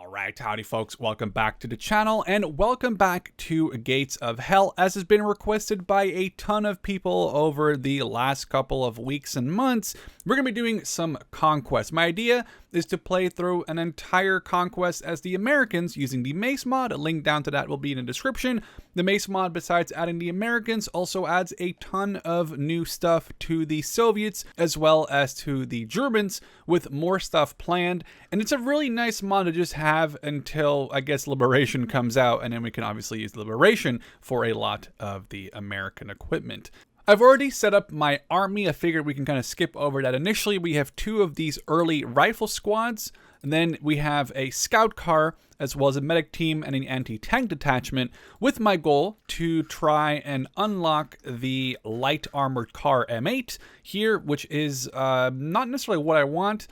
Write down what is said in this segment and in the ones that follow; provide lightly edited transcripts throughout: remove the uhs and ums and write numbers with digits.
Alright, howdy folks, welcome back to the channel, and welcome back to Gates of Hell, as has been requested by a ton of people over the last couple of weeks and months. We're going to be doing some Conquest. My idea is to play through an entire Conquest as the Americans using the MACE mod. A link down to that will be in the description. The MACE mod, besides adding the Americans, also adds a ton of new stuff to the Soviets as well as to the Germans, with more stuff planned. And it's a really nice mod to just have until, I guess, Liberation comes out, and then we can obviously use Liberation for a lot of the American equipment. I've already set up my army. I figured we can kind of skip over that. Initially, we have two of these early rifle squads, and then we have a scout car, as well as a medic team and an anti-tank detachment, with my goal to try and unlock the light armored car M8 here, which is not necessarily what I want.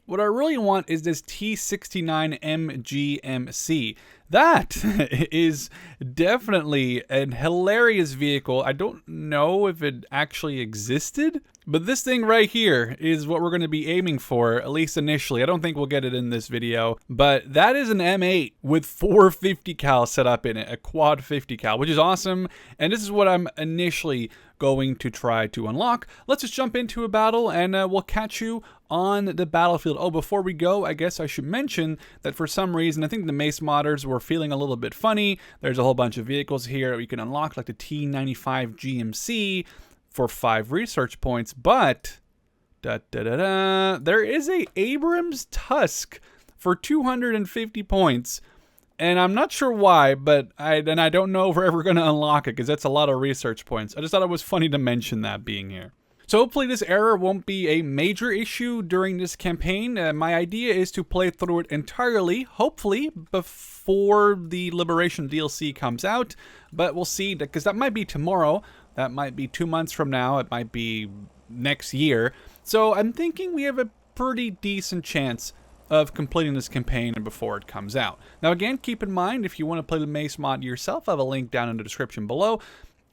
What I really want is this T69 MGMC. That is definitely a hilarious vehicle. I don't know if it actually existed, but this thing right here is what we're going to be aiming for, at least initially. I don't think we'll get it in this video, but that is an M8 with 450 cal set up in it, a quad 50 cal, which is awesome. And this is what I'm initially going to try to unlock. Let's just jump into a battle, and we'll catch you on the battlefield. Oh, before we go, I guess I should mention that for some reason, I think the MACE modders were feeling a little bit funny. There's a whole bunch of vehicles here that we can unlock, like the T95 GMC for 5 research points, but there is a Abrams Tusk for 250 points. And I'm not sure why, but I don't know if we're ever going to unlock it, because that's a lot of research points. I just thought it was funny to mention that being here. So hopefully this error won't be a major issue during this campaign. My idea is to play through it entirely, hopefully before the Liberation DLC comes out. But we'll see, because that might be tomorrow, that might be 2 months from now, it might be next year. So I'm thinking we have a pretty decent chance of completing this campaign before it comes out. Now again, keep in mind, if you want to play the MACE mod yourself, I have a link down in the description below.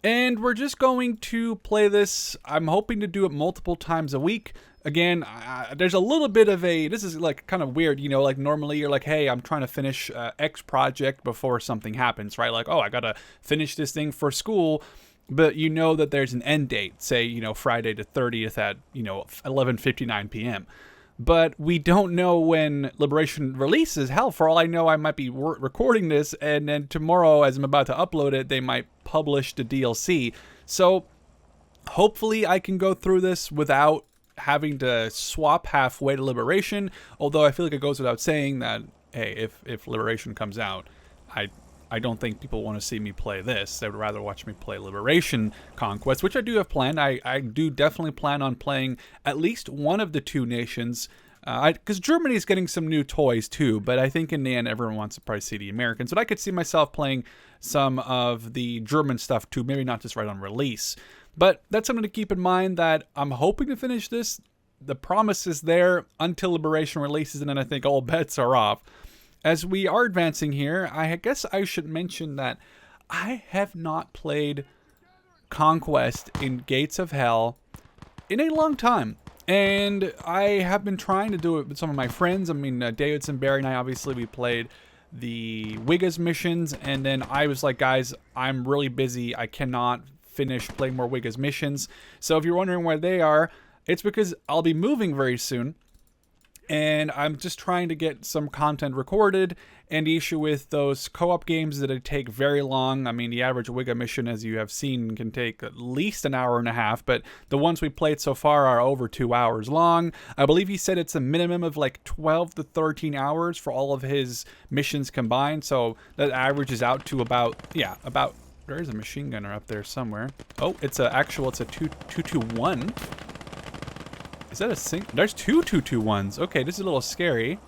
And we're just going to play this. I'm hoping to do it multiple times a week. Again, there's a little bit of a, this is like kind of weird, you know, like normally you're like, hey, I'm trying to finish X project before something happens, right? Like, oh, I gotta finish this thing for school. But you know that there's an end date, say, you know, Friday the 30th at, you know, 11:59 p.m. But we don't know when Liberation releases. Hell, for all I know, I might be recording this, and then tomorrow, as I'm about to upload it, they might publish the DLC. So hopefully I can go through this without having to swap halfway to Liberation. Although I feel like it goes without saying that, hey, if Liberation comes out, I don't think people want to see me play this. They would rather watch me play Liberation Conquest, which I do have planned. I do definitely plan on playing at least one of the two nations, because Germany is getting some new toys too, but I think in the end everyone wants to probably see the Americans. But I could see myself playing some of the German stuff too, maybe not just right on release. But that's something to keep in mind, that I'm hoping to finish this. The promise is there until Liberation releases, and then I think all bets are off. As we are advancing here, I guess I should mention that I have not played Conquest in Gates of Hell in a long time. And I have been trying to do it with some of my friends. I mean, Davidson, Barry, and I, obviously, we played the Wiggles missions. And then I was like, guys, I'm really busy. I cannot finish playing more Wiggles missions. So if you're wondering where they are, it's because I'll be moving very soon. And I'm just trying to get some content recorded. And the issue with those co-op games is that it take very long. I mean, the average Wigga mission, as you have seen, can take at least an hour and a half. But the ones we played so far are over 2 hours long. I believe he said it's a minimum of like 12 to 13 hours for all of his missions combined. So that averages out to about, yeah, about, there's a machine gunner up there somewhere. Oh, it's a 221. Is that a sync? There's two 221s. Okay, this is a little scary.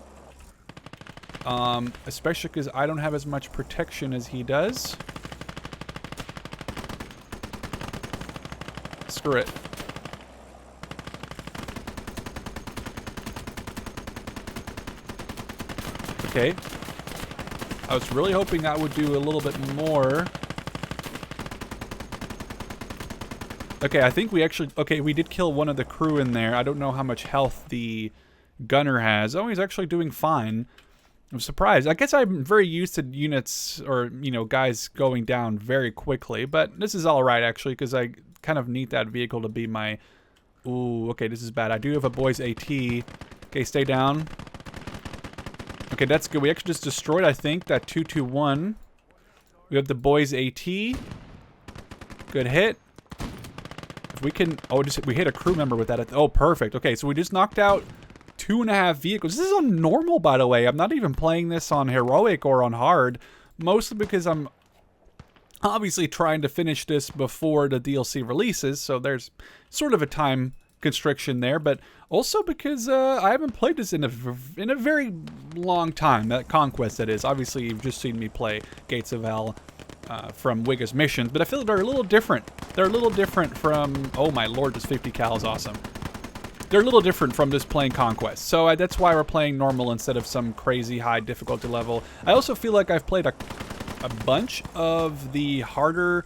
Especially because I don't have as much protection as he does. Screw it. Okay. I was really hoping that would do a little bit more. Okay, I think we actually... Okay, we did kill one of the crew in there. I don't know how much health the gunner has. Oh, he's actually doing fine. I'm surprised. I guess I'm very used to units or, you know, guys going down very quickly, but this is all right, actually, because I kind of need that vehicle to be my... Ooh, okay, this is bad. I do have a boys AT. Okay, stay down. Okay, that's good. We actually just destroyed, I think, that 221. We have the boys AT. Good hit. If we can... Oh, we hit a crew member with that. Oh, perfect. Okay, so we just knocked out 2.5 vehicles. This is on normal, by the way. I'm not even playing this on heroic or on hard. Mostly because I'm obviously trying to finish this before the DLC releases. So there's sort of a time constriction there. But also because I haven't played this in a very long time. That Conquest, that is. Obviously, you've just seen me play Gates of Hell from Wigga's missions. But I feel like they're a little different. They're a little different from... Oh my lord, this 50 cal is awesome. They're a little different from just playing Conquest. So that's why we're playing normal instead of some crazy high difficulty level. I also feel like I've played a bunch of the harder...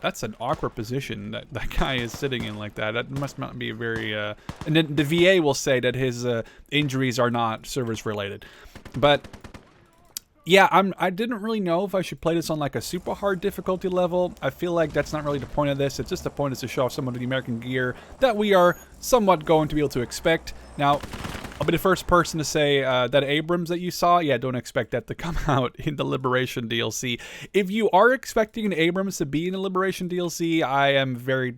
That's an awkward position that guy is sitting in like that. That must not be very... And then the VA will say that his injuries are not service related. But... yeah, I didn't really know if I should play this on like a super hard difficulty level. I feel like that's not really the point of this. It's just the point is to show off some of the American gear that we are somewhat going to be able to expect. Now, I'll be the first person to say that Abrams that you saw, yeah, don't expect that to come out in the Liberation DLC. If you are expecting an Abrams to be in the Liberation DLC, I am very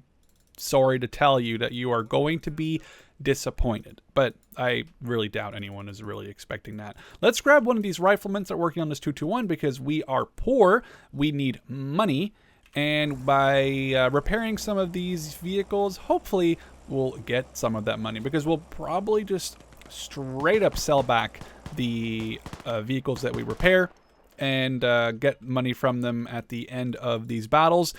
sorry to tell you that you are going to be disappointed, but I really doubt anyone is really expecting that. Let's grab one of these riflemen that are working on this 221 because we are poor, we need money, and by repairing some of these vehicles, hopefully we'll get some of that money because we'll probably just straight up sell back the vehicles that we repair and get money from them at the end of these battles.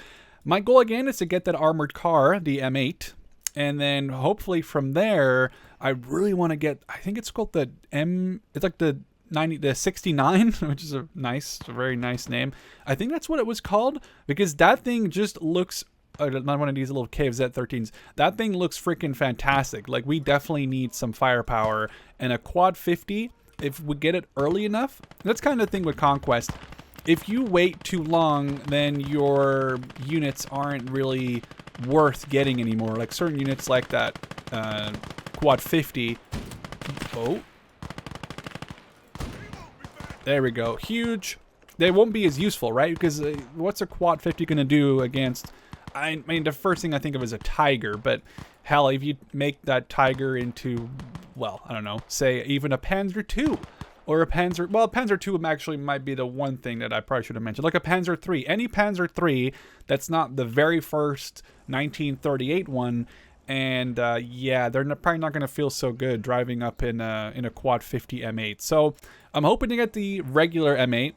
My goal again is to get that armored car, the M8, and then hopefully from there, I really want to get, I think it's called the it's like the 69, which is a very nice name. I think that's what it was called because that thing just looks, not one of these little KZ-13s. That thing looks freaking fantastic. Like we definitely need some firepower and a quad 50. If we get it early enough, that's kind of the thing with Conquest. If you wait too long, then your units aren't really worth getting anymore. Like certain units like that quad 50. Oh. There we go. Huge. They won't be as useful, right? Because what's a quad 50 going to do against... I mean, the first thing I think of is a Tiger, but hell, if you make that Tiger into, well, I don't know, say even a Panzer II. Or a Panzer... Well, a Panzer II actually might be the one thing that I probably should have mentioned. Like a Panzer III. Any Panzer III that's not the very first 1938 one. And, yeah, they're probably not going to feel so good driving up in a quad 50 M8. So, I'm hoping to get the regular M8.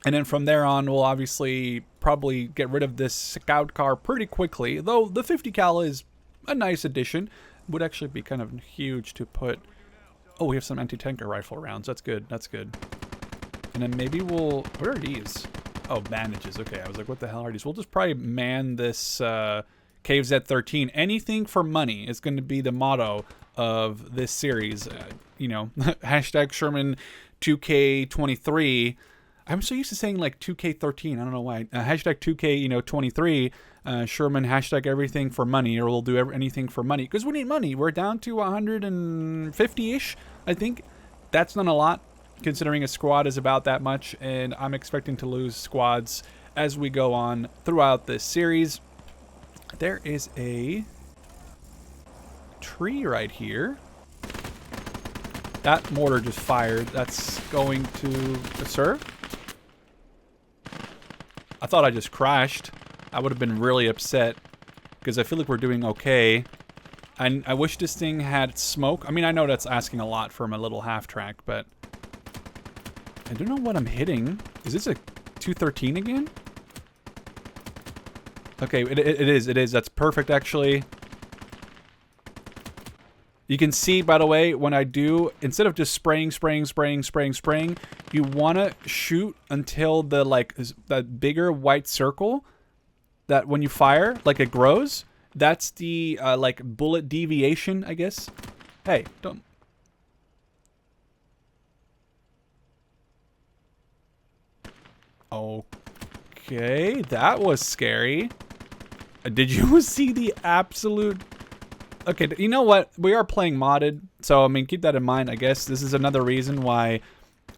And then from there on, we'll obviously probably get rid of this scout car pretty quickly. Though the 50 cal is a nice addition. Would actually be kind of huge to put... Oh, we have some anti-tanker rifle rounds. That's good. That's good. And then maybe we'll... Where are these? Oh, bandages. Okay, I was like, what the hell are these? We'll just probably man this KZ-13. Anything for money is going to be the motto of this series. You know, hashtag Sherman 2K23. I'm so used to saying like 2K13. I don't know why. Hashtag 2K, 23. Sherman, hashtag everything for money, or we'll do anything for money. Because we need money. We're down to 150-ish, I think. That's not a lot, considering a squad is about that much. And I'm expecting to lose squads as we go on throughout this series. There is a tree right here. That mortar just fired. That's going to serve. I thought I just crashed. I would have been really upset because I feel like we're doing okay. And I wish this thing had smoke. I mean, I know that's asking a lot from a little half track, but I don't know what I'm hitting. Is this a 213 again? Okay, it is. That's perfect, actually. You can see, by the way, when I do, instead of just spraying, you want to shoot until the, like, that bigger white circle that when you fire, like, it grows. That's the, like, bullet deviation, I guess. Hey, don't... Okay, that was scary. Did you see the absolute... Okay, you know what? We are playing modded, so I mean, keep that in mind. I guess this is another reason why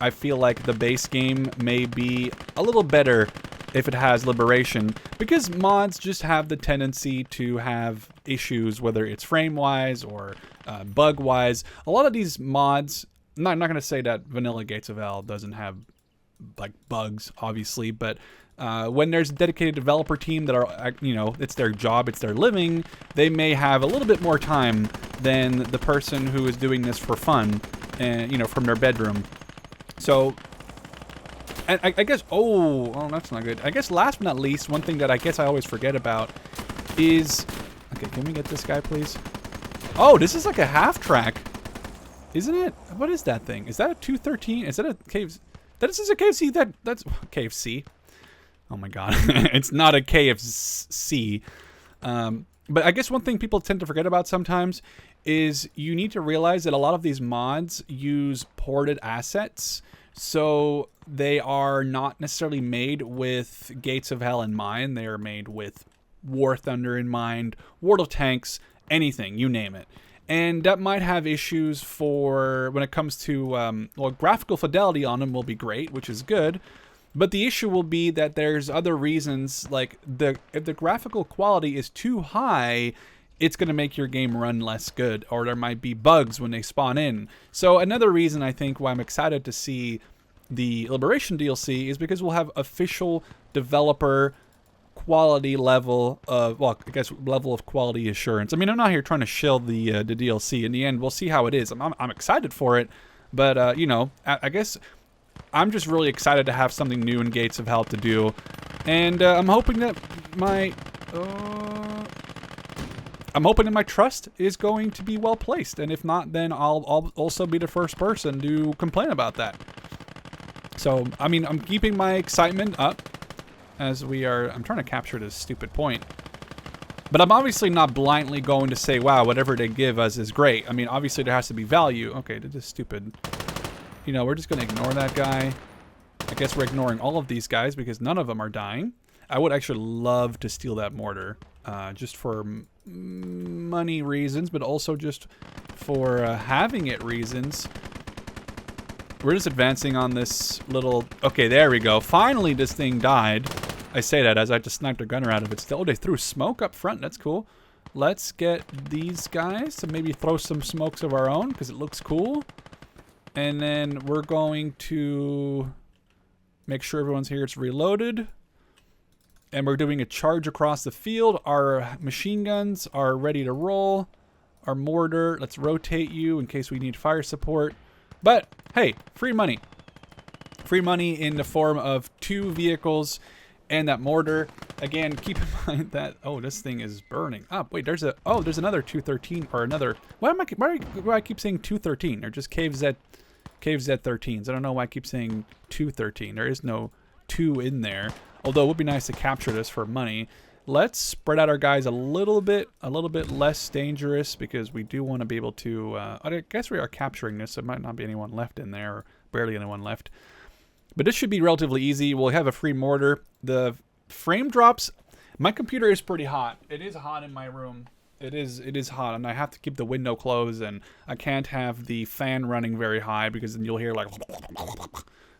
I feel like the base game may be a little better if it has liberation, because mods just have the tendency to have issues, whether it's frame-wise or bug-wise. A lot of these mods, I'm not going to say that vanilla Gates of Hell doesn't have like bugs, obviously, but when there's a dedicated developer team that are, you know, it's their job, it's their living, they may have a little bit more time than the person who is doing this for fun, and you know, from their bedroom. So, and I guess, oh, that's not good. I guess last but not least, one thing that I guess I always forget about is, okay, can we get this guy, please? Oh, this is like a half track, isn't it? What is that thing? Is that a 213? Is that a KFC? This is a KFC. That's KFC. Oh my god, it's not a KFC. But I guess one thing people tend to forget about sometimes is you need to realize that a lot of these mods use ported assets. So they are not necessarily made with Gates of Hell in mind. They are made with War Thunder in mind, World of Tanks, anything, you name it. And that might have issues for when it comes to, well, graphical fidelity on them will be great, which is good. But the issue will be that there's other reasons, like if the graphical quality is too high, it's going to make your game run less good, or there might be bugs when they spawn in. So another reason I think why I'm excited to see the Liberation DLC is because we'll have official developer quality level of, well, I guess level of quality assurance. I mean, I'm not here trying to shill the DLC. In the end, we'll see how it is. I'm excited for it, but you know, I guess I'm just really excited to have something new in Gates of Hell to do, and I'm hoping that my trust is going to be well placed, and if not, then I'll also be the first person to complain about that. So, I mean, I'm keeping my excitement up as we are. I'm trying to capture this stupid point, but I'm obviously not blindly going to say, wow, whatever they give us is great. I mean, obviously there has to be value. Okay, this is stupid. You know, we're just going to ignore that guy. I guess we're ignoring all of these guys because none of them are dying. I would actually love to steal that mortar, just for money reasons, but also just for having it reasons. We're just advancing on this little... Okay, there we go. Finally, this thing died. I say that as I just sniped a gunner out of it still. Oh, they threw smoke up front. That's cool. Let's get these guys to maybe throw some smokes of our own because it looks cool. And then we're going to make sure everyone's here. It's reloaded. And we're doing a charge across the field. Our machine guns are ready to roll. Our mortar, let's rotate you in case we need fire support. But, hey, free money. Free money in the form of 2 vehicles and that mortar. Again, keep in mind that, oh, this thing is burning up. Wait, there's another 213, or another, why do I keep saying 213? They're just Cave Z13s. I don't know why I keep saying 213. There is no 2 in there. Although it would be nice to capture this for money. Let's spread out our guys a little bit less dangerous, because we do want to be able to, I guess we are capturing this. There might not be anyone left in there, or barely anyone left. But this should be relatively easy. We'll have a free mortar. The frame drops, my computer is pretty hot. It is hot in my room. It is hot, and I have to keep the window closed, and I can't have the fan running very high because then you'll hear like,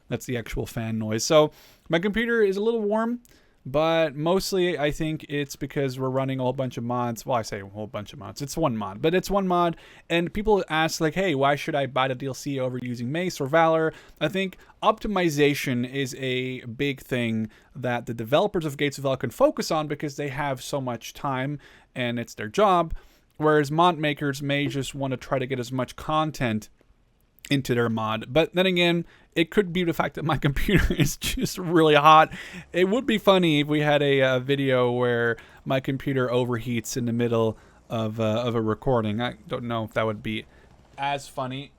that's the actual fan noise. So my computer is a little warm, but mostly I think it's because we're running a whole bunch of mods. Well, I say a whole bunch of mods. It's one mod, but it's one mod. And people ask like, hey, why should I buy the DLC over using MACE or Valor? I think optimization is a big thing that the developers of Gates of Hell can focus on because they have so much time and it's their job. Whereas mod makers may just want to try to get as much content into their mod. But then again, it could be the fact that my computer is just really hot. It would be funny if we had a video where my computer overheats in the middle of a recording. I don't know if that would be as funny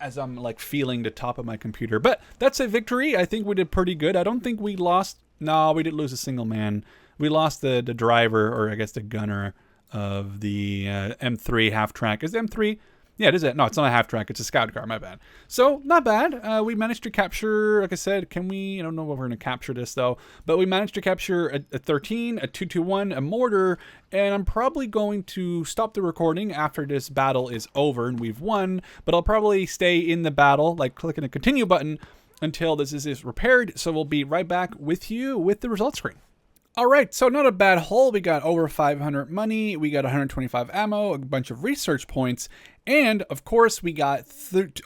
as I'm like feeling the top of my computer. But that's a victory. I think we did pretty good. I don't think we lost. No, we didn't lose a single man. We lost the driver, or I guess the gunner of the M3 half track. Is the M3 Yeah, it is. No, it's not a half track. It's a scout car. My bad. So not bad. We managed to capture. Like I said, can we? I don't know what we're going to capture this though. But we managed to capture a 13, a 221, a mortar, and I'm probably going to stop the recording after this battle is over and we've won. But I'll probably stay in the battle, like clicking the continue button, until this is repaired. So we'll be right back with you with the results screen. Alright, so not a bad haul. We got over 500 money, we got 125 ammo, a bunch of research points, and of course we got,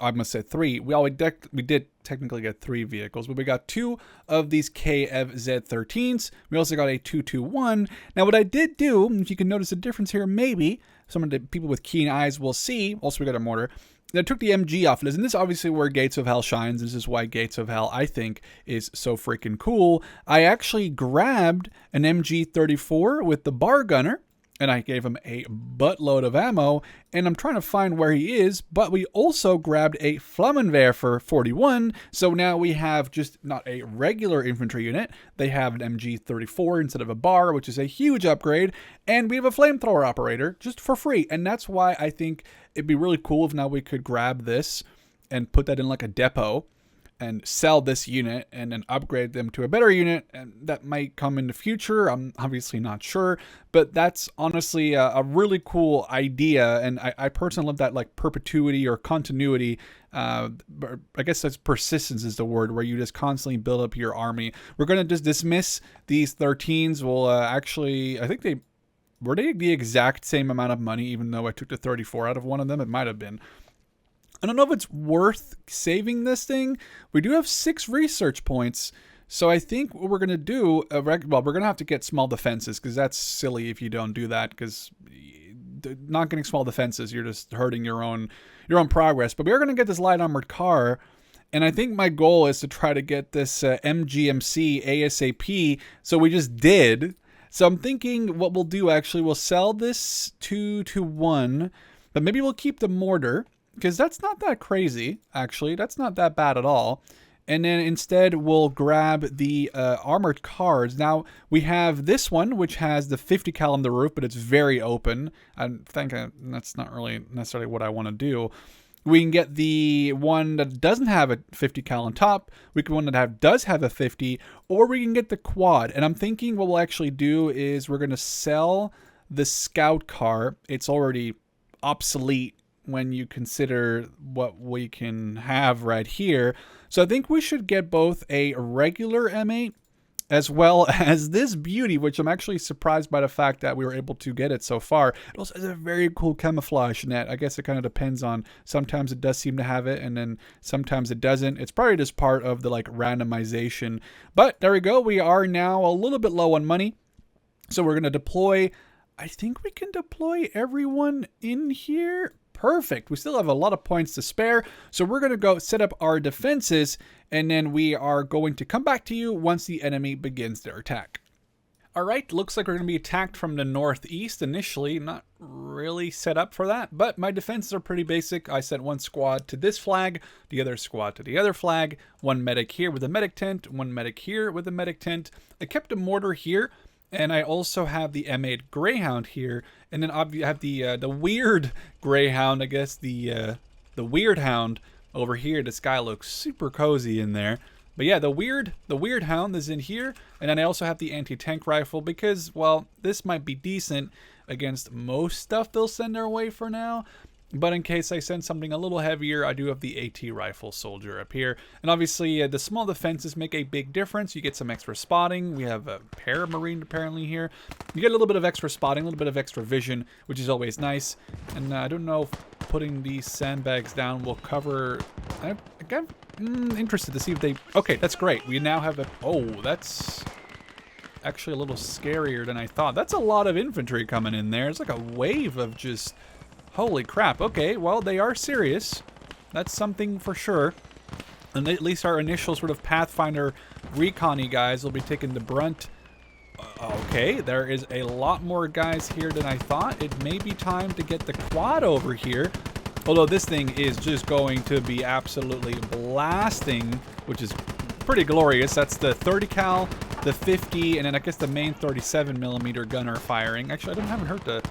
I must say 3. We did technically get 3 vehicles, but we got 2 of these KFZ13s. We also got a 221. Now what I did do, if you can notice a difference here, maybe some of the people with keen eyes will see, also we got a mortar, I took the MG off of this, and this is obviously where Gates of Hell shines. This is why Gates of Hell, I think, is so freaking cool. I actually grabbed an MG34 with the bar gunner, and I gave him a buttload of ammo, and I'm trying to find where he is, but we also grabbed a Flammenwerfer 41, so now we have just not a regular infantry unit, they have an MG34 instead of a bar, which is a huge upgrade, and we have a flamethrower operator just for free, and that's why I think it'd be really cool if now we could grab this and put that in like a depot and sell this unit and then upgrade them to a better unit, and that might come in the future. I'm obviously not sure, but that's honestly a really cool idea, and I personally love that like perpetuity or continuity. I guess that's persistence is the word, where you just constantly build up your army. We're going to just dismiss these 13s. We'll actually, I think were they the exact same amount of money, even though I took the 34 out of one of them? It might have been. I don't know if it's worth saving this thing. We do have 6 research points, so I think what we're going to do, well, we're going to have to get small defenses, because that's silly if you don't do that, because not getting small defenses, you're just hurting your own progress. But we are going to get this light armored car, and I think my goal is to try to get this MGMC ASAP, so we just did. So I'm thinking what we'll do, actually, we'll sell this 2-1, but maybe we'll keep the mortar, because that's not that crazy, actually. That's not that bad at all. And then instead, we'll grab the armored cars. Now, we have this one, which has the 50 cal on the roof, but it's very open. I think that's not really necessarily what I want to do. We can get the one that doesn't have a 50 cal on top. We can one that does have a 50, or we can get the quad. And I'm thinking what we'll actually do is we're going to sell the scout car. It's already obsolete when you consider what we can have right here. So I think we should get both a regular M8 as well as this beauty, which I'm actually surprised by the fact that we were able to get it so far. It also has a very cool camouflage net. I guess it kind of depends on, sometimes it does seem to have it, and then sometimes it doesn't. It's probably just part of the like randomization. But there we go. We are now a little bit low on money. So we're going to deploy, I think we can deploy everyone in here. Perfect. We still have a lot of points to spare, so we're going to go set up our defenses, and then we are going to come back to you once the enemy begins their attack. Alright, looks like we're going to be attacked from the northeast initially. Not really set up for that, but my defenses are pretty basic. I sent one squad to this flag, the other squad to the other flag, one medic here with a medic tent, one medic here with a medic tent. I kept a mortar here, and I also have the M8 Greyhound here, and then I have the weird Greyhound, I guess the weird hound over here. This guy looks super cozy in there. But yeah, the weird hound is in here, and then I also have the anti-tank rifle because, well, this might be decent against most stuff they'll send our way for now. But in case I send something a little heavier, I do have the AT rifle soldier up here. And obviously, the small defenses make a big difference. You get some extra spotting. We have a paramarine apparently here. You get a little bit of extra spotting, a little bit of extra vision, which is always nice. And I don't know if putting these sandbags down will cover... I'm interested to see if they... Okay, that's great. We now have a... Oh, that's actually a little scarier than I thought. That's a lot of infantry coming in there. It's like a wave of just... Holy crap. Okay, well, they are serious. That's something for sure. And at least our initial sort of Pathfinder recon-y guys will be taking the brunt. Okay, there is a lot more guys here than I thought. It may be time to get the quad over here. Although this thing is just going to be absolutely blasting, which is pretty glorious. That's the 30 cal, the 50, and then I guess the main 37mm gunner firing. Actually, I haven't heard the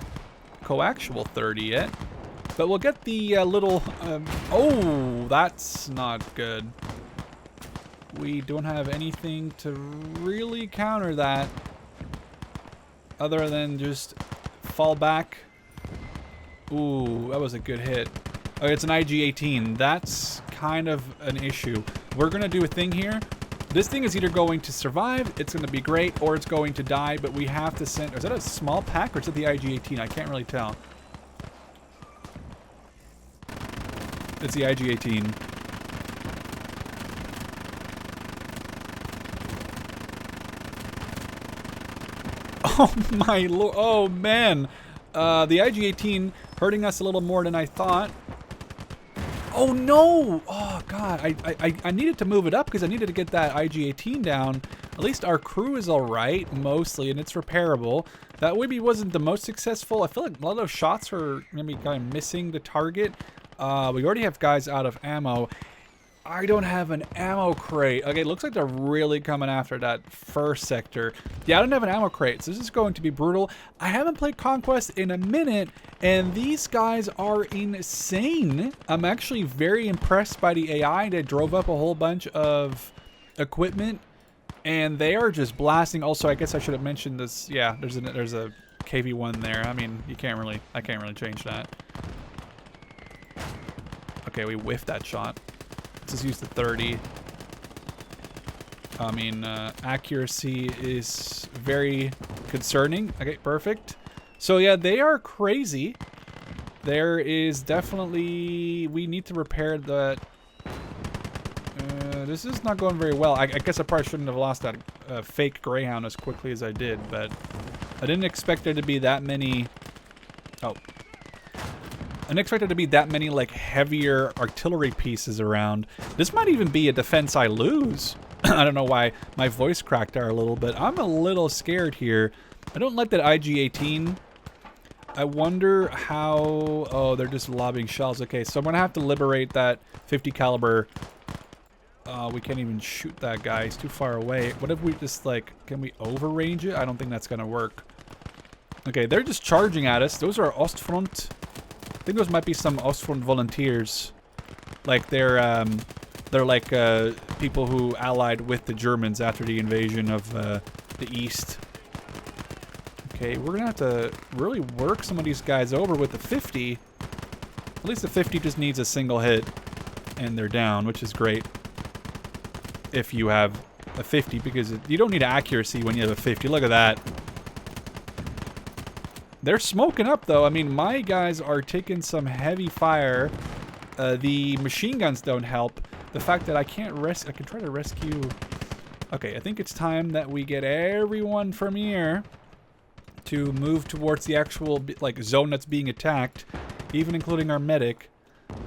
coaxial 30 yet. But we'll get the little... oh, that's not good. We don't have anything to really counter that. Other than just fall back. Ooh, that was a good hit. Okay, it's an IG-18. That's kind of an issue. We're going to do a thing here. This thing is either going to survive, it's going to be great, or it's going to die, but we have to send... Is that a small pack, or is it the IG-18? I can't really tell. It's the IG-18. Oh my lord. Oh man. The IG-18 hurting us a little more than I thought. Oh no! Oh god, I needed to move it up because I needed to get that IG-18 down. At least our crew is alright, mostly, and it's repairable. That maybe wasn't the most successful. I feel like a lot of those shots were maybe kind of missing the target. We already have guys out of ammo. I don't have an ammo crate. Okay, it looks like they're really coming after that first sector. Yeah, I don't have an ammo crate, so this is going to be brutal. I haven't played Conquest in a minute, and these guys are insane. I'm actually very impressed by the AI. They drove up a whole bunch of equipment, and they are just blasting. Also, I guess I should have mentioned this. Yeah, there's a KV-1 there. I mean, I can't really change that. Okay, we whiffed that shot. Let's use the 30. I mean, accuracy is very concerning. Okay, perfect. So yeah, they are crazy. There is definitely... We need to repair that. This is not going very well. I guess I probably shouldn't have lost that fake Greyhound as quickly as I did, but I didn't expect there to be that many... Oh. I didn't expect there to be that many, like, heavier artillery pieces around. This might even be a defense I lose. I don't know why my voice cracked there a little bit. I'm a little scared here. I don't like that IG-18. I wonder how... Oh, they're just lobbing shells. Okay, so I'm going to have to liberate that 50 caliber. We can't even shoot that guy. He's too far away. What if we just, like... Can we overrange it? I don't think that's going to work. Okay, they're just charging at us. Those are Ostfront... I think those might be some Ostfront volunteers. Like they're like people who allied with the Germans after the invasion of the East. Okay, we're gonna have to really work some of these guys over with the 50. At least the 50 just needs a single hit and they're down, which is great. If you have a 50, because you don't need accuracy when you have a 50. Look at that. They're smoking up, though. I mean, my guys are taking some heavy fire. The machine guns don't help. The fact that I can't I can try to rescue... Okay, I think it's time that we get everyone from here to move towards the actual, like, zone that's being attacked, even including our medic.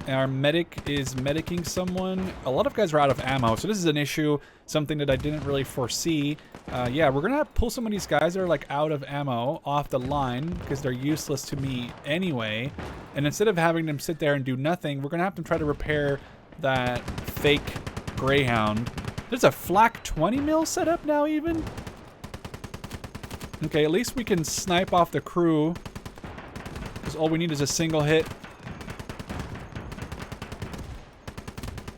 Our medic is medicing someone. A lot of guys are out of ammo, so this is an issue, something that I didn't really foresee. Yeah, we're gonna have to pull some of these guys that are like out of ammo off the line because they're useless to me anyway. And instead of having them sit there and do nothing, we're gonna have to try to repair that fake Greyhound. There's a flak 20 mil set up now even? Okay, at least we can snipe off the crew because all we need is a single hit.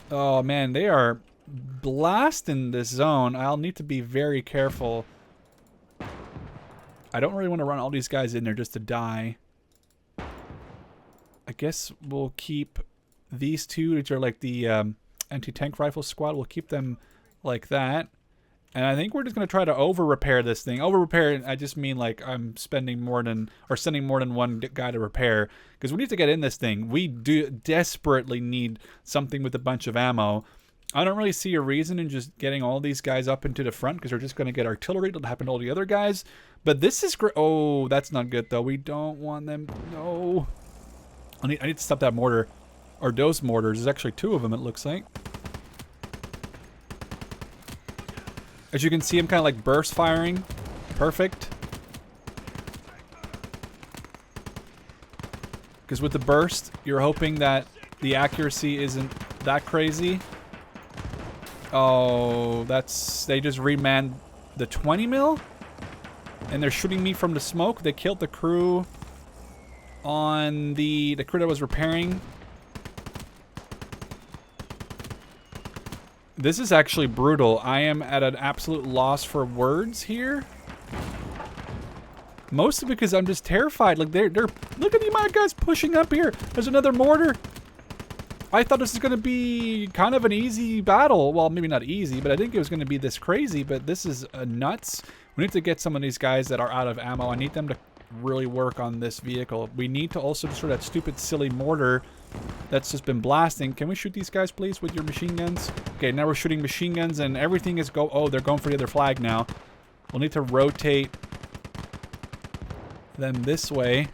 Oh man, they are blasting this zone. I'll need to be very careful. I don't really want to run all these guys in there just to die. I guess we'll keep these two, which are like the anti-tank rifle squad. We'll keep them like that. And I think we're just going to try to over-repair this thing. Over-repair, I just mean like I'm spending more than, or sending more than one guy to repair. Because we need to get in this thing. We do desperately need something with a bunch of ammo. I don't really see a reason in just getting all these guys up into the front because they're just going to get artillery. It'll happen to all the other guys. But this is great. Oh, that's not good though. We don't want them. No. I need to stop that mortar. Or those mortars. There's actually two of them, it looks like. As you can see, I'm kind of like burst firing. Perfect. Because with the burst, you're hoping that the accuracy isn't that crazy. Oh, that's... They just remanned the 20 mil? And they're shooting me from the smoke. They killed the crew on the critter I was repairing. This is actually brutal. I am at an absolute loss for words here. Mostly because I'm just terrified. Like they're look at the amount of guys pushing up here. There's another mortar. I thought this was going to be kind of an easy battle. Well, maybe not easy, but I didn't think it was going to be this crazy. But this is nuts. We need to get some of these guys that are out of ammo. I need them to really work on this vehicle. We need to also destroy that stupid, silly mortar that's just been blasting. Can we shoot these guys, please, with your machine guns? Okay, now we're shooting machine guns, and everything is oh, they're going for the other flag now. We'll need to rotate them this way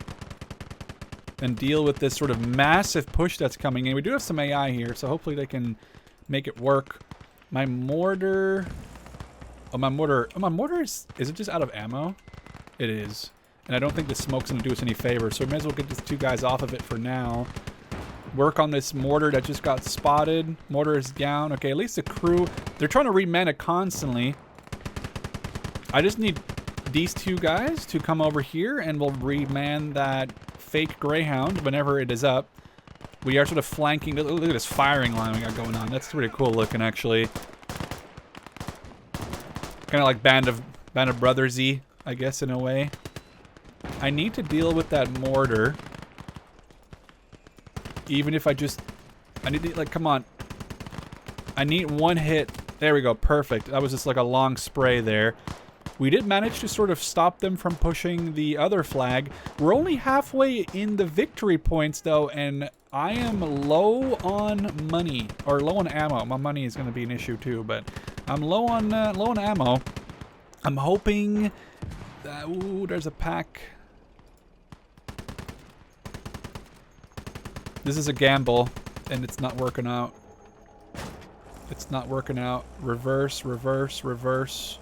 and deal with this sort of massive push that's coming in. We do have some AI here, so hopefully they can make it work. My mortar... Oh, my mortar is it just out of ammo? It is. And I don't think the smoke's going to do us any favor, so we may as well get these two guys off of it for now. Work on this mortar that just got spotted. Mortar is down. Okay, at least the crew... They're trying to reman it constantly. I just need these two guys to come over here, and we'll reman that fake Greyhound whenever it is up. We are sort of flanking... Look at this firing line we got going on. That's pretty cool looking, actually. Kind of like Band of Brothers-y, I guess, in a way. I need to deal with that mortar. Even if I just... I need to, like, come on. I need one hit. There we go, perfect. That was just like a long spray there. We did manage to sort of stop them from pushing the other flag. We're only halfway in the victory points, though, and I am low on money. Or low on ammo. My money is going to be an issue, too, but I'm low on ammo. I'm hoping that... Ooh, there's a pack. This is a gamble, and it's not working out. It's not working out. Reverse, reverse, reverse.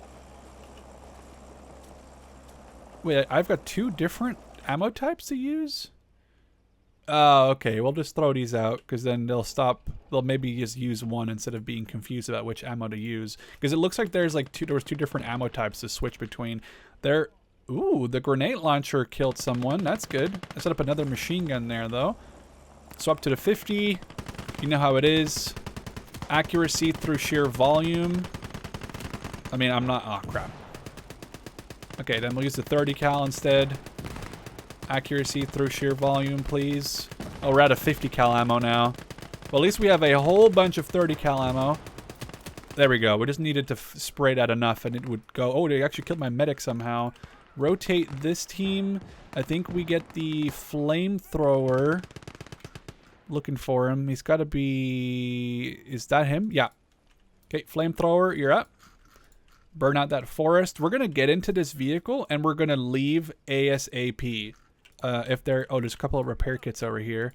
Wait, I've got two different ammo types to use? Oh, okay. We'll just throw these out, because then they'll stop. They'll maybe just use one instead of being confused about which ammo to use. Because it looks like there's like there was two different ammo types to switch between. Ooh, the grenade launcher killed someone. That's good. I set up another machine gun there, though. So up to the 50. You know how it is. Accuracy through sheer volume. I mean, I'm not... Oh, crap. Okay, then we'll use the 30 cal instead. Accuracy through sheer volume, please. Oh, we're out of 50 cal ammo now. Well, at least we have a whole bunch of 30 cal ammo. There we go. We just needed to spray that enough and it would go... Oh, they actually killed my medic somehow. Rotate this team. I think we get the flamethrower. Looking for him. He's got to be... Is that him? Yeah. Okay, flamethrower, you're up. Burn out that forest. We're going to get into this vehicle and we're going to leave ASAP. If there... Oh, there's a couple of repair kits over here.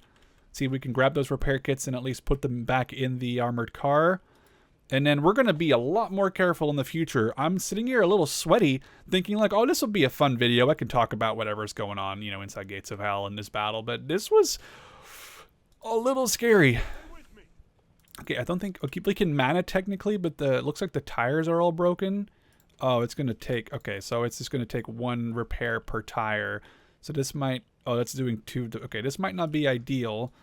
See if we can grab those repair kits and at least put them back in the armored car. And then we're going to be a lot more careful in the future. I'm sitting here a little sweaty thinking like, oh, this will be a fun video. I can talk about whatever's going on, you know, inside Gates of Hell in this battle. But this was a little scary. Okay, I don't think... Okay, we can mana technically, but it looks like the tires are all broken. Oh, it's going to take... Okay, so it's just going to take one repair per tire. So this might... Oh, that's doing two... Okay, this might not be ideal.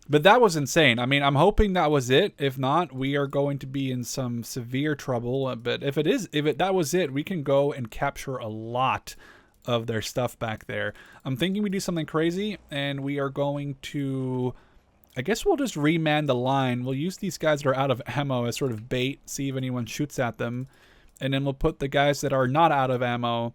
But that was insane. I mean, I'm hoping that was it. If not, we are going to be in some severe trouble. But if that was it, we can go and capture a lot of their stuff back there. I'm thinking we do something crazy, and we are going to... I guess we'll just reman the line. We'll use these guys that are out of ammo as sort of bait, see if anyone shoots at them. And then we'll put the guys that are not out of ammo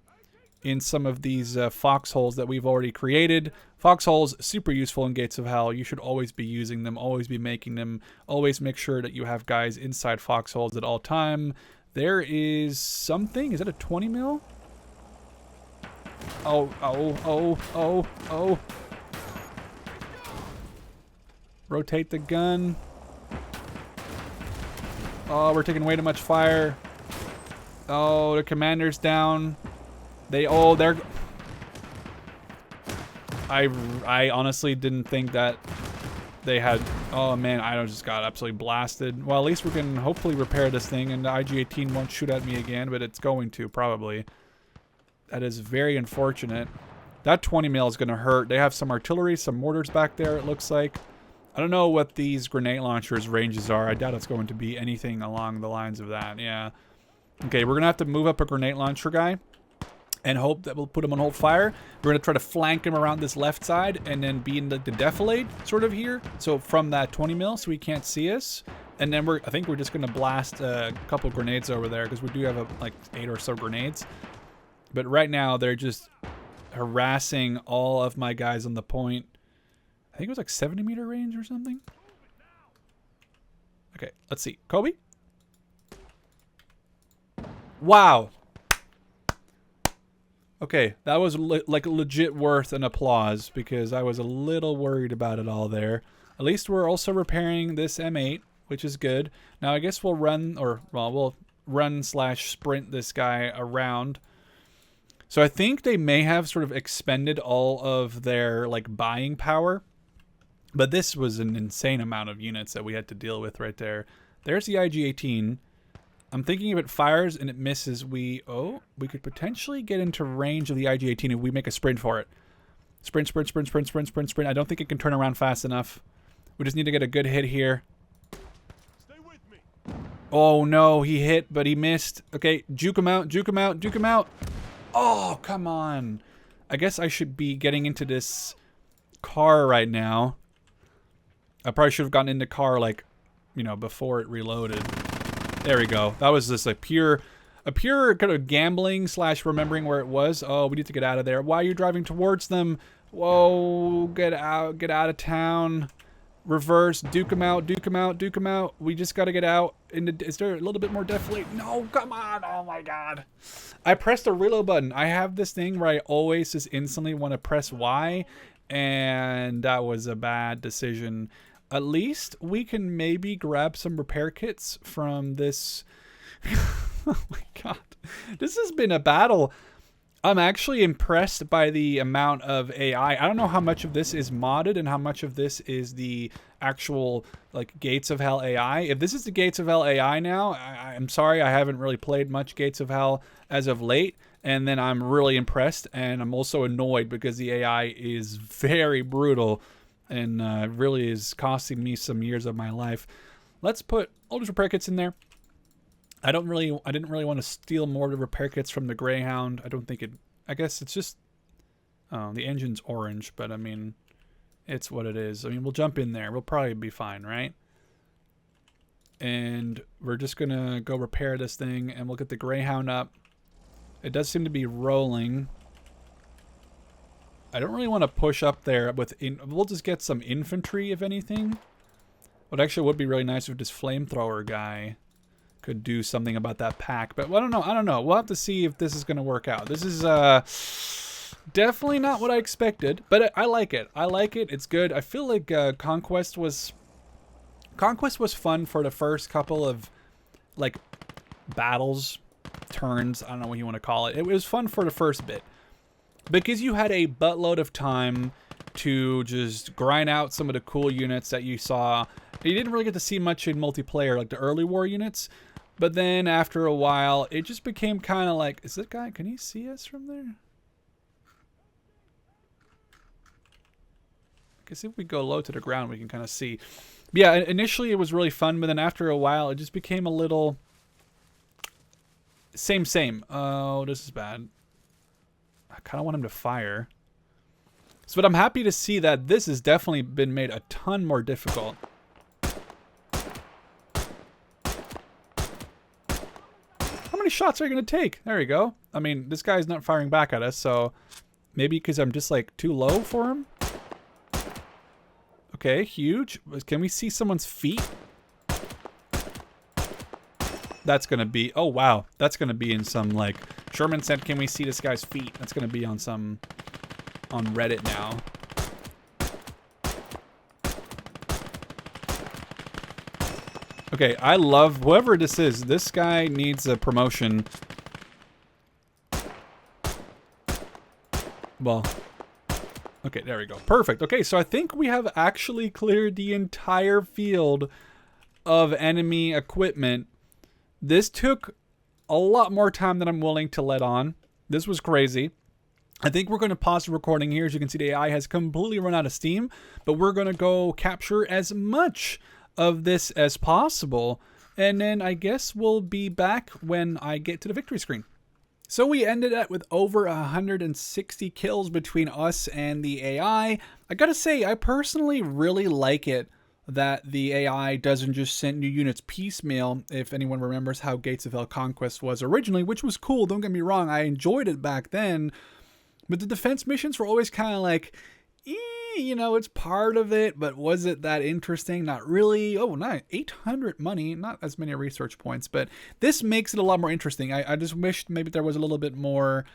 in some of these foxholes that we've already created. Foxholes, super useful in Gates of Hell. You should always be using them, always be making them. Always make sure that you have guys inside foxholes at all time. There is something. Is that a 20 mil? Oh. Rotate the gun. Oh, we're taking way too much fire. Oh, the commander's down. They're... I honestly didn't think that they had... Oh man, I just got absolutely blasted. Well, at least we can hopefully repair this thing and the IG-18 won't shoot at me again, but it's going to, probably. That is very unfortunate. That 20 mil is going to hurt. They have some artillery, some mortars back there, it looks like. I don't know what these grenade launchers' ranges are. I doubt it's going to be anything along the lines of that. Yeah. Okay, we're going to have to move up a grenade launcher guy and hope that we'll put him on hold fire. We're going to try to flank him around this left side and then be in the defilade sort of here. So from that 20 mil so he can't see us. And then I think we're just going to blast a couple grenades over there because we do have like 8 or so grenades. But right now they're just harassing all of my guys on the point. I think it was like 70-meter range or something. Okay, let's see. Kobe? Wow. Okay, that was like legit worth an applause because I was a little worried about it all there. At least we're also repairing this M8, which is good. Now I guess we'll run, or well, we'll run/sprint this guy around. So I think they may have sort of expended all of their like buying power. But this was an insane amount of units that we had to deal with right there. There's the IG-18. I'm thinking if it fires and it misses, we could potentially get into range of the IG-18 if we make a sprint for it. Sprint, sprint, sprint, sprint, sprint, sprint, sprint. I don't think it can turn around fast enough. We just need to get a good hit here. Stay with me. Oh no, he hit, but he missed. Okay, juke him out, juke him out, juke him out. Oh, come on. I guess I should be getting into this car right now. I probably should have gotten into car, like, you know, before it reloaded. There we go. That was just a pure kind of gambling / remembering where it was. Oh, we need to get out of there. Why are you driving towards them? Whoa, get out of town. Reverse, duke him out, duke him out, duke him out. We just got to get out. Is there a little bit more deflate? No, come on. Oh my God. I pressed the reload button. I have this thing where I always just instantly want to press Y, and that was a bad decision. At least we can maybe grab some repair kits from this. Oh my God. This has been a battle. I'm actually impressed by the amount of AI. I don't know how much of this is modded and how much of this is the actual like Gates of Hell AI. If this is the Gates of Hell AI now, I'm sorry, I haven't really played much Gates of Hell as of late. And then I'm really impressed, and I'm also annoyed because the AI is very brutal and really is costing me some years of my life. Let's put all those repair kits in there. I didn't really want to steal more of the repair kits from the Greyhound. I guess it's just, the engine's orange, but I mean, it's what it is. I mean, we'll jump in there. We'll probably be fine, right? And we're just going to go repair this thing, and we'll get the Greyhound up. It does seem to be rolling. I don't really want to push up there we'll just get some infantry, if anything. What actually would be really nice if this flamethrower guy could do something about that pack. But I don't know. We'll have to see if this is going to work out. This is definitely not what I expected, but I like it. I like it. It's good. I feel like Conquest was fun for the first couple of like battles, turns. I don't know what you want to call it. It was fun for the first bit because you had a buttload of time to just grind out some of the cool units that you saw. You didn't really get to see much in multiplayer, like the early war units. But then after a while, it just became kind of like, is that guy, can he see us from there? I guess if we go low to the ground, we can kind of see. But yeah, initially it was really fun, but then after a while, it just became a little same. Oh, this is bad. I kind of want him to fire. So, but I'm happy to see that this has definitely been made a ton more difficult. How many shots are you going to take? There you go. I mean, this guy's not firing back at us, so maybe because I'm just like too low for him. Okay, huge. Can we see someone's feet? That's going to be, oh wow. That's going to be in some like, Sherman said, can we see this guy's feet? That's going to be on some, on Reddit now. Okay, I love whoever this is. This guy needs a promotion. Well, okay, there we go. Perfect. Okay, so I think we have actually cleared the entire field of enemy equipment. This took a lot more time than I'm willing to let on. This was crazy. I think we're going to pause the recording here. As you can see, the AI has completely run out of steam, but we're going to go capture as much of this as possible. And then I guess we'll be back when I get to the victory screen. So we ended up with over 160 kills between us and the AI. I gotta say, I personally really like it that the AI doesn't just send new units piecemeal, if anyone remembers how Gates of Hell Conquest was originally, which was cool, don't get me wrong, I enjoyed it back then, but the defense missions were always kind of like, you know, it's part of it, but was it that interesting? Not really. Oh, nice. 800 money, not as many research points, but this makes it a lot more interesting. I just wished maybe there was a little bit more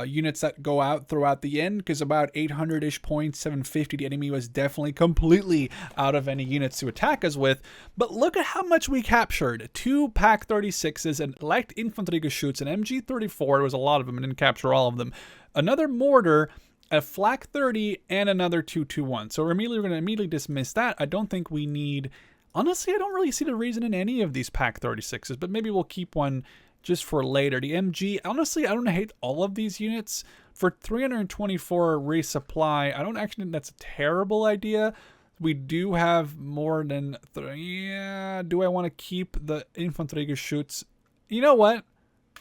units that go out throughout the end, because about 800-ish points, 750, the enemy was definitely completely out of any units to attack us with. But look at how much we captured. 2 PaK 36s, an light infantry Geschütz, an MG34, there was a lot of them, I didn't capture all of them, another mortar, a Flak 30, and another 221. So we're going to immediately dismiss that. I don't think we need... Honestly, I don't really see the reason in any of these PaK 36s, but maybe we'll keep one just for later. The MG, honestly, I don't hate all of these units. For 324 resupply, I don't actually think that's a terrible idea. We do have more than... Yeah, do I want to keep the infantry Geschütz? You know what?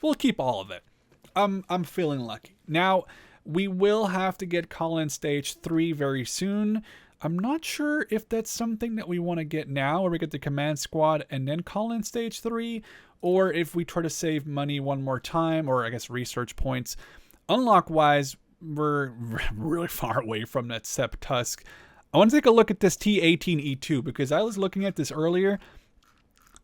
We'll keep all of it. I'm feeling lucky. Now... we will have to get KohleR Stage 3 very soon. I'm not sure if that's something that we want to get now, where we get the command squad and then KohleR Stage 3, or if we try to save money one more time, or I guess research points. Unlock-wise, we're really far away from that Sepp Tusk. I want to take a look at this T18E2, because I was looking at this earlier.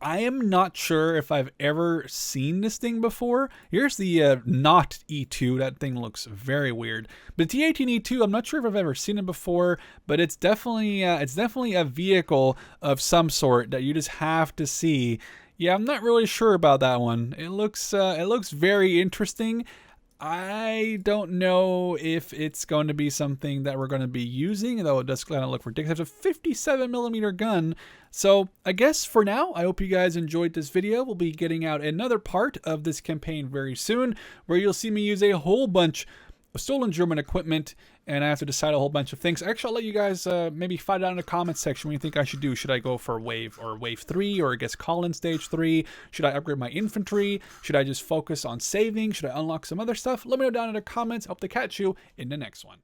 I am not sure if I've ever seen this thing before. Here's the not E2. That thing looks very weird. But T18E2, I'm not sure if I've ever seen it before, but it's definitely a vehicle of some sort that you just have to see. Yeah, I'm not really sure about that one. It looks very interesting. I don't know if it's going to be something that we're going to be using, though it does kind of look ridiculous. It's a 57mm gun. So I guess for now, I hope you guys enjoyed this video. We'll be getting out another part of this campaign very soon, where you'll see me use a whole bunch of stolen German equipment, and I have to decide a whole bunch of things. Actually, I'll let you guys maybe find out in the comments section what you think I should do. Should I go for wave 3, or I guess KohleR Stage 3? Should I upgrade my infantry? Should I just focus on saving? Should I unlock some other stuff? Let me know down in the comments. I hope to catch you in the next one.